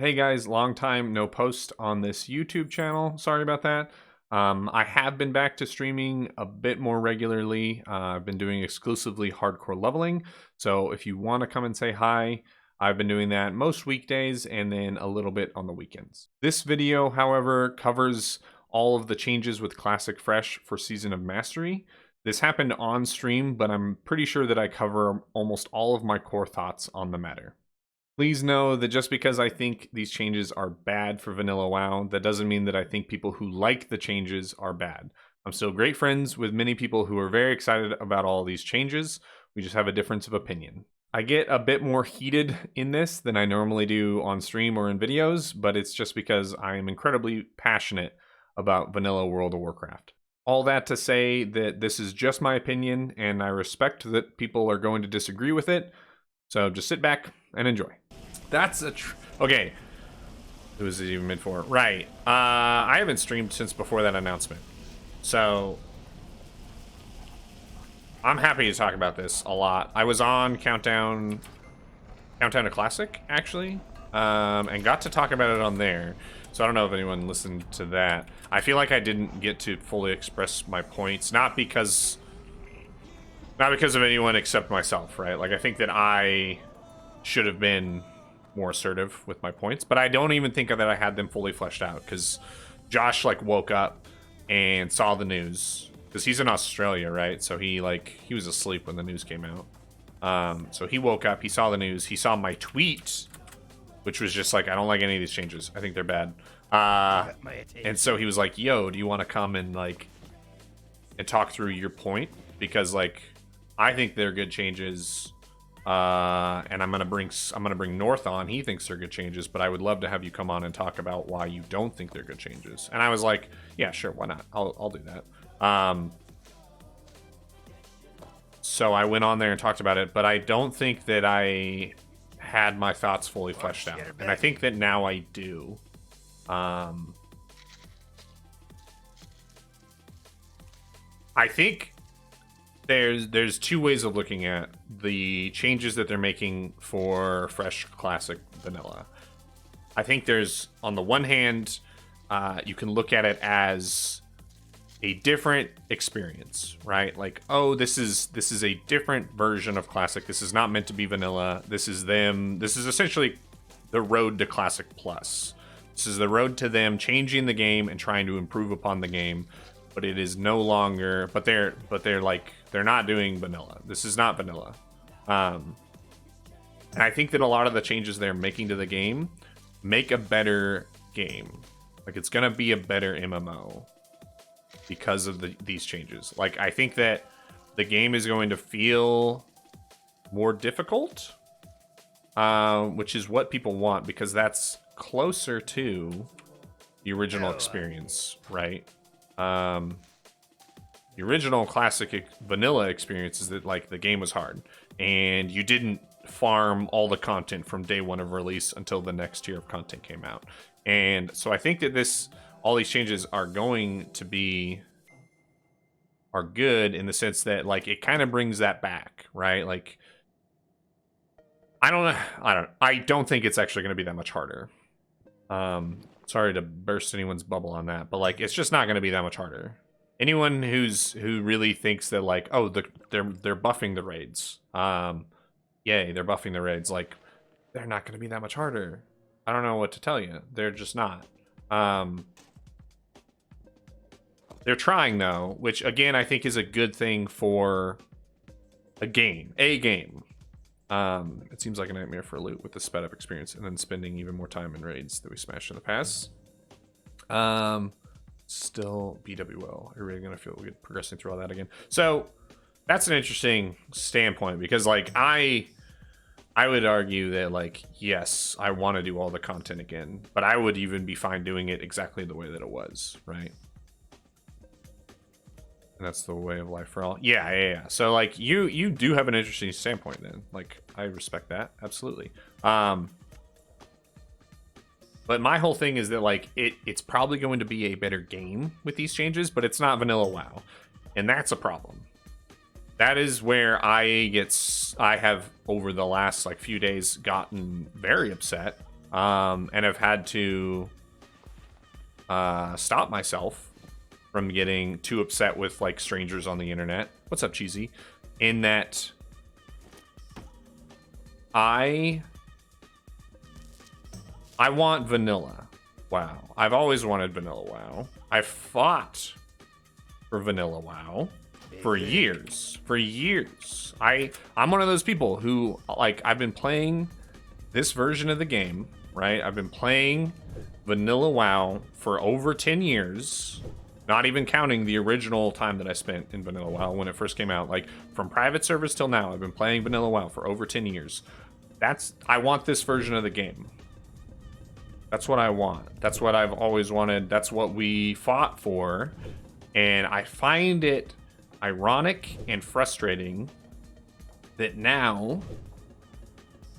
Hey guys, long time no post on this YouTube channel. Sorry about that. I have been back to streaming a bit more regularly. I've been doing exclusively hardcore leveling. So if you want to come and say hi, I've been doing that most weekdays and then a little bit on the weekends. This video, however, covers all of the changes with Classic Fresh for Season of Mastery. This happened on stream, but I'm pretty sure that I cover almost all of my core thoughts on the matter. Please know that just because I think these changes are bad for Vanilla WoW, that doesn't mean that I think people who like the changes are bad. I'm still great friends with many people who are very excited about all these changes. We just have a difference of opinion. I get a bit more heated in this than I normally do on stream or in videos, but it's just because I am incredibly passionate about Vanilla World of Warcraft. All that to say that this is just my opinion, and I respect that people are going to disagree with it. So just sit back and enjoy. That's a okay. It was even mid four, right? I haven't streamed since before that announcement, so I'm happy to talk about this a lot. I was on Countdown to Classic actually, and got to talk about it on there. So I don't know if anyone listened to that. I feel like I didn't get to fully express my points, not because of anyone except myself, right? Like I think that I should have been more assertive with my points, but I don't even think that I had them fully fleshed out because Josh like woke up and saw the news because he's in Australia, right? So he was asleep when the news came out. So he woke up, he saw the news, he saw my tweet, which was just like, I don't like any of these changes. I think they're bad. And so he was like, yo, do you want to come and talk through your point? Because like, I think they're good changes. And I'm gonna bring North on. He thinks they're good changes, but I would love to have you come on and talk about why you don't think they're good changes. And I was like, yeah, sure, why not? I'll do that. So I went on there and talked about it, but I don't think that I had my thoughts fully fleshed out, and I think that now I do. I think there's two ways of looking at the changes that they're making for Fresh Classic Vanilla. I think there's, on the one hand, you can look at it as a different experience, right? Like, oh, this is a different version of Classic. This is not meant to be vanilla. This is essentially the road to Classic Plus. This is the road to them changing the game and trying to improve upon the game. But it is no longer, but they're not doing vanilla. This is not vanilla. And I think that a lot of the changes they're making to the game make a better game. Like, it's gonna be a better MMO because of these changes. Like, I think that the game is going to feel more difficult, which is what people want, because that's closer to the original experience, right? The original classic vanilla experience is that like the game was hard and you didn't farm all the content from day one of release until the next tier of content came out. And so I think that all these changes are good in the sense that like it kind of brings that back, right? Like I don't think it's actually going to be that much harder. Sorry to burst anyone's bubble on that, but like it's just not going to be that much harder. Anyone who really thinks that like, oh, they're buffing the raids, yay, they're buffing the raids, like they're not going to be that much harder. I don't know what to tell you. They're just not. They're trying though, which again I think is a good thing for a game. It seems like a nightmare for loot with the sped up experience and then spending even more time in raids that we smashed in the past. Still BWL. Are really gonna feel good progressing through all that again? So that's an interesting standpoint because like I would argue that like, yes, I want to do all the content again, but I would even be fine doing it exactly the way that it was, right? And that's the way of life for all. Yeah. So like you do have an interesting standpoint then. Like I respect that, absolutely. But my whole thing is that like it's probably going to be a better game with these changes, but it's not vanilla WoW. And that's a problem. That is where I have over the last like few days gotten very upset and have had to stop myself from getting too upset with like strangers on the internet. What's up, Cheesy? In that I want vanilla WoW. I've always wanted vanilla WoW. I fought for vanilla WoW for years. For years. I'm one of those people who, like, I've been playing this version of the game, right? I've been playing vanilla WoW for over 10 years. Not even counting the original time that I spent in vanilla WoW when it first came out. Like, from private servers till now, I've been playing vanilla WoW for over 10 years. I want this version of the game. That's what I want. That's what I've always wanted. That's what we fought for. And I find it ironic and frustrating that now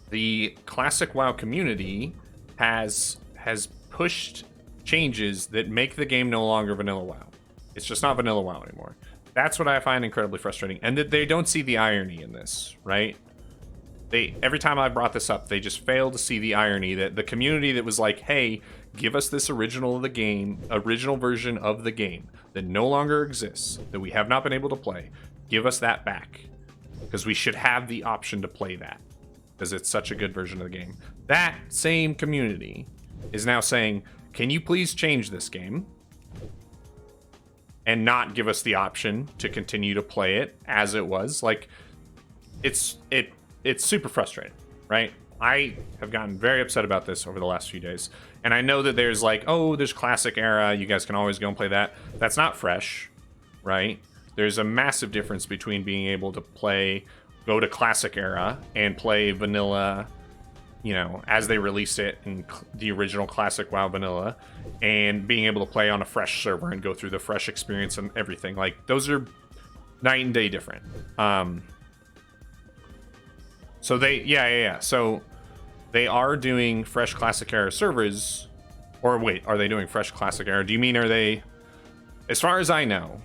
the classic WoW community has pushed changes that make the game no longer vanilla WoW. It's just not vanilla WoW anymore. That's what I find incredibly frustrating. And that they don't see the irony in this, right? Every time I brought this up, they just fail to see the irony that the community that was like, hey, give us this original version of the game that no longer exists, that we have not been able to play. Give us that back. Because we should have the option to play that. Because it's such a good version of the game. That same community is now saying, can you please change this game? And not give us the option to continue to play it as it was. Like, it's super frustrating, right? I have gotten very upset about this over the last few days. And I know that there's like, oh, there's classic era. You guys can always go and play that. That's not fresh, right? There's a massive difference between being able to go to classic era and play vanilla, you know, as they released it in the original classic WoW vanilla, and being able to play on a fresh server and go through the fresh experience and everything. Like, those are night and day different. So So they are doing fresh classic era servers, or wait, are they doing fresh classic era? Do you mean, are they, as far as I know,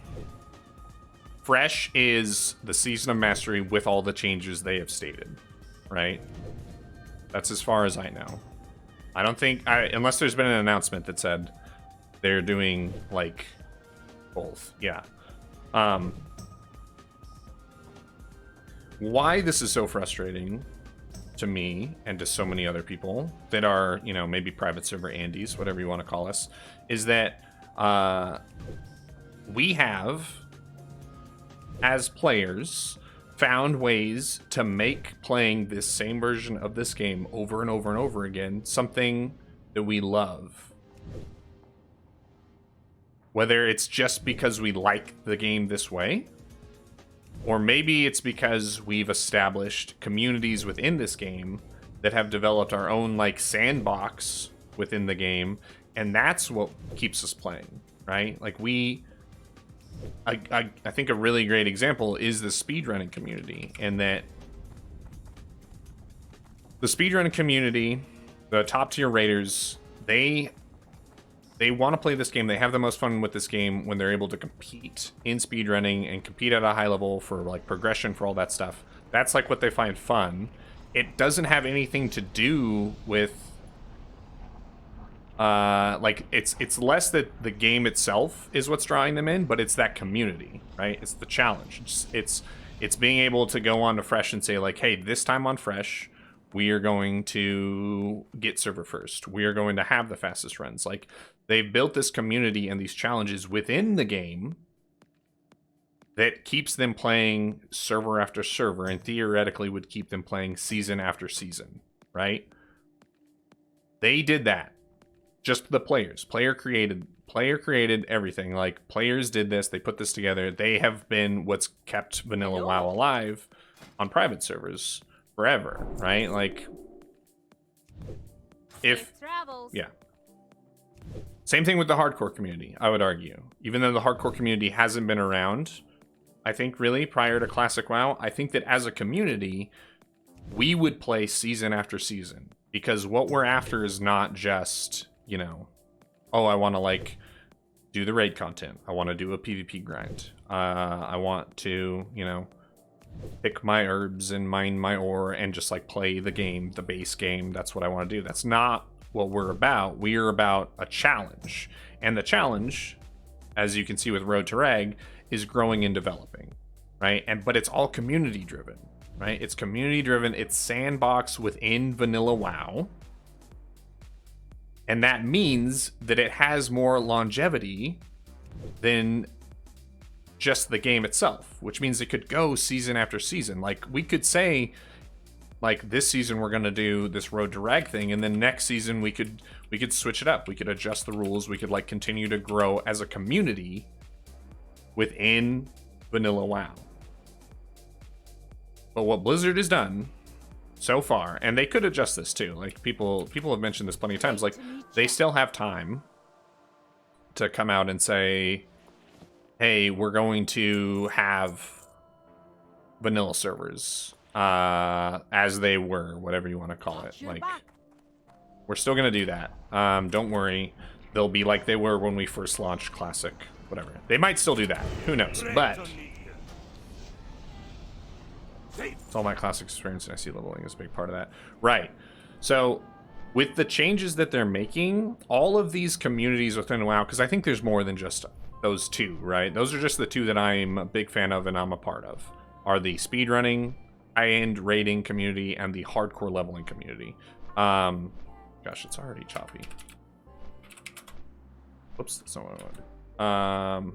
fresh is the Season of Mastery with all the changes they have stated, right? That's as far as I know. I don't think, unless there's been an announcement that said they're doing like both. Yeah. Why this is so frustrating to me and to so many other people that are, you know, maybe private server Andes, whatever you want to call us, is that we have, as players, found ways to make playing this same version of this game over and over and over again something that we love. Whether it's just because we like the game this way, or maybe it's because we've established communities within this game that have developed our own like sandbox within the game, and that's what keeps us playing, right? Like I think a really great example is the speedrunning community, and that the speedrunning community, the top tier raiders, they want to play this game. They have the most fun with this game when they're able to compete in speedrunning and compete at a high level for like progression, for all that stuff. That's like what they find fun. It doesn't have anything to do with like it's less that the game itself is what's drawing them in, but it's that community, right? It's the challenge. It's being able to go on to Fresh and say like, hey, this time on Fresh, we are going to get server first. We are going to have the fastest runs. Like, they've built this community and these challenges within the game that keeps them playing server after server, and theoretically would keep them playing season after season, right? They did that. Just the players. Player created everything. Like, players did this. They put this together. They have been what's kept vanilla WoW alive on private servers forever, right? Like, yeah. Same thing with the hardcore community, I would argue. Even though the hardcore community hasn't been around, I think, really, prior to Classic WoW, I think that as a community, we would play season after season. Because what we're after is not just, you know, oh, I want to, like, do the raid content. I want to do a PvP grind. I want to, you know, pick my herbs and mine my ore and just, like, play the game, the base game. That's what I want to do. That's not what we're about. We are about a challenge. And the challenge, as you can see with Road to Reg, is growing and developing, right? But it's all community driven, right? It's community driven. It's sandbox within vanilla WoW. And that means that it has more longevity than just the game itself, which means it could go season after season. Like, we could say, like, this season we're going to do this Road to Rag thing, and then next season we could switch it up. We could adjust the rules. We could, like, continue to grow as a community within vanilla WoW. But what Blizzard has done so far, and they could adjust this too, like, people have mentioned this plenty of times, like, they still have time to come out and say, hey, we're going to have vanilla servers as they were, whatever you want to call it. Like, we're still going to do that. Don't worry. They'll be like they were when we first launched Classic, whatever. They might still do that. Who knows? But it's all my Classic experience, and I see leveling is a big part of that. Right. So with the changes that they're making, all of these communities within WoW, because I think there's more than just those two, right? Those are just the two that I'm a big fan of and I'm a part of, are the speedrunning, high-end raiding community, and the hardcore leveling community. Gosh, it's already choppy. Whoops, that's not what I wanted.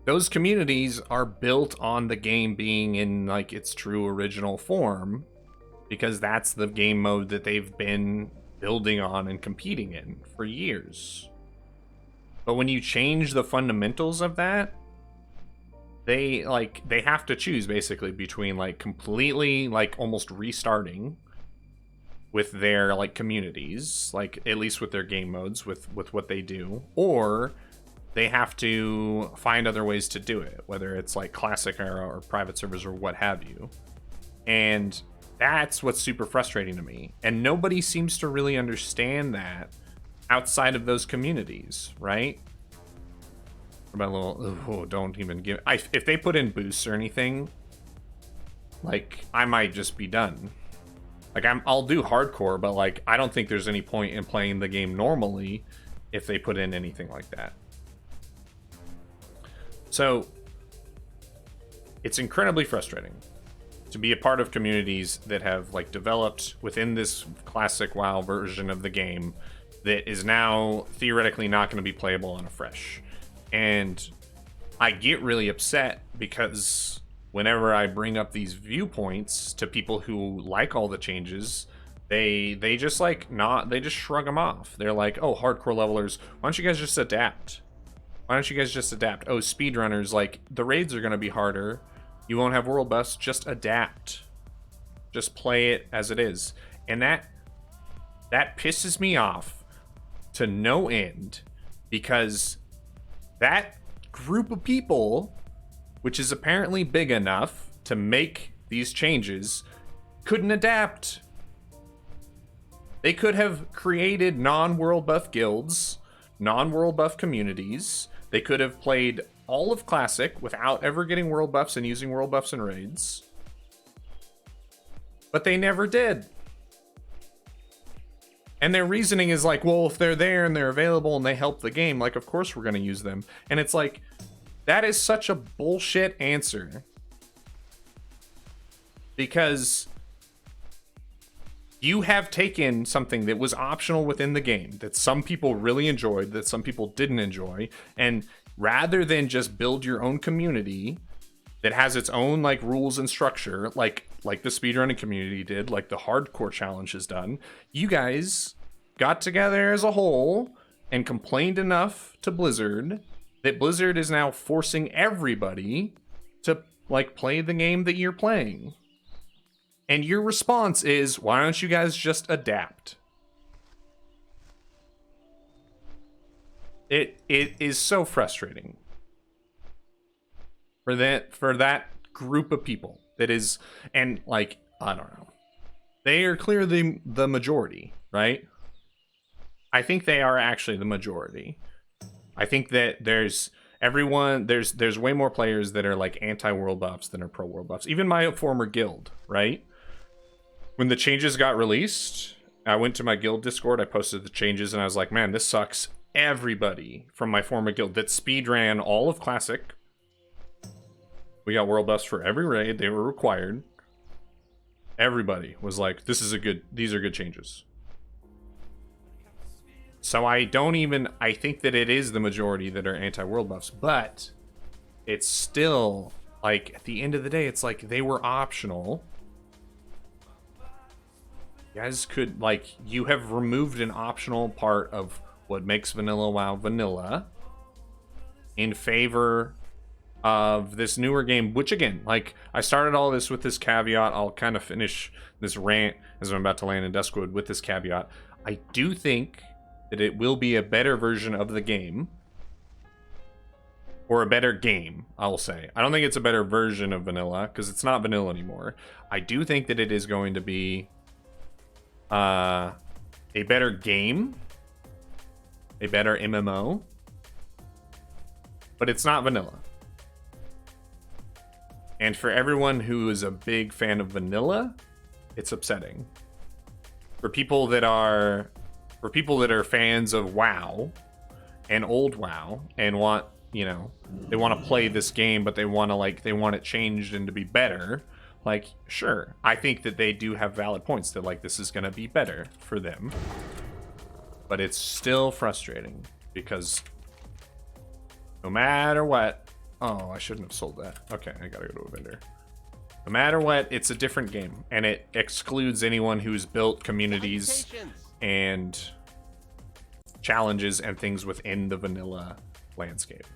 Those communities are built on the game being in, like, its true original form, because that's the game mode that they've been building on and competing in for years. But when you change the fundamentals of that, they have to choose basically between, like, completely, like, almost restarting with their, like, communities, like, at least with their game modes, with what they do, or they have to find other ways to do it, whether it's like Classic era or private servers or what have you. And that's what's super frustrating to me. And nobody seems to really understand that outside of those communities, right? My little, oh, don't even give. If they put in boosts or anything, like, I might just be done. Like, I'll do hardcore, but, like, I don't think there's any point in playing the game normally if they put in anything like that. So it's incredibly frustrating to be a part of communities that have, like, developed within this Classic WoW version of the game that is now theoretically not going to be playable on a fresh. And I get really upset because whenever I bring up these viewpoints to people who like all the changes, they just, like, they just shrug them off. They're like, oh, hardcore levelers, why don't you guys just adapt? Why don't you guys just adapt? Oh, speedrunners, like, the raids are going to be harder. You won't have world buffs. Just adapt. Just play it as it is. And that pisses me off to no end, because that group of people, which is apparently big enough to make these changes, couldn't adapt. They could have created non-world buff guilds, non-world buff communities. They could have played all of Classic without ever getting world buffs and using world buffs in raids. But they never did. And their reasoning is like, well, if they're there and they're available and they help the game, like, of course we're going to use them. And it's like, that is such a bullshit answer. Because you have taken something that was optional within the game, that some people really enjoyed, that some people didn't enjoy, and rather than just build your own community that has its own, like, rules and structure, like the speedrunning community did, like the hardcore challenge has done, you guys got together as a whole and complained enough to Blizzard that Blizzard is now forcing everybody to, like, play the game that you're playing. And your response is, why don't you guys just adapt? It is so frustrating for that group of people that is, and, like, I don't know. They are clearly the majority, right? I think they are actually the majority. I think that there's way more players that are, like, anti-world buffs than are pro-world buffs. Even my former guild, right? when the changes got released, I went to my guild Discord, I posted the changes, and I was like, man, this sucks. Everybody from my former guild that speedran all of Classic, we got world buffs for every raid, they were required. Everybody was like, these are good changes. So I think that it is the majority that are anti-world buffs, but it's still, like, at the end of the day, it's like, they were optional. You guys could, like, you have removed an optional part of what makes Vanilla WoW vanilla in favor of this newer game, which, again, like, I started all this with this caveat. I'll kind of finish this rant as I'm about to land in Duskwood with this caveat. I do think that it will be a better version of the game, or a better game, I'll say. I don't think it's a better version of vanilla, because it's not vanilla anymore. I do think that it is going to be a better game, a better MMO, but it's not vanilla. And for everyone who is a big fan of vanilla, it's upsetting. For people that are fans of WoW and old WoW and want, you know, they want to play this game, but they want it changed and to be better. Like, sure, I think that they do have valid points that, like, this is going to be better for them. But it's still frustrating because no matter what, oh, I shouldn't have sold that. Okay, I gotta go to a vendor. No matter what, it's a different game, and it excludes anyone who's built communities and challenges and things within the vanilla landscape.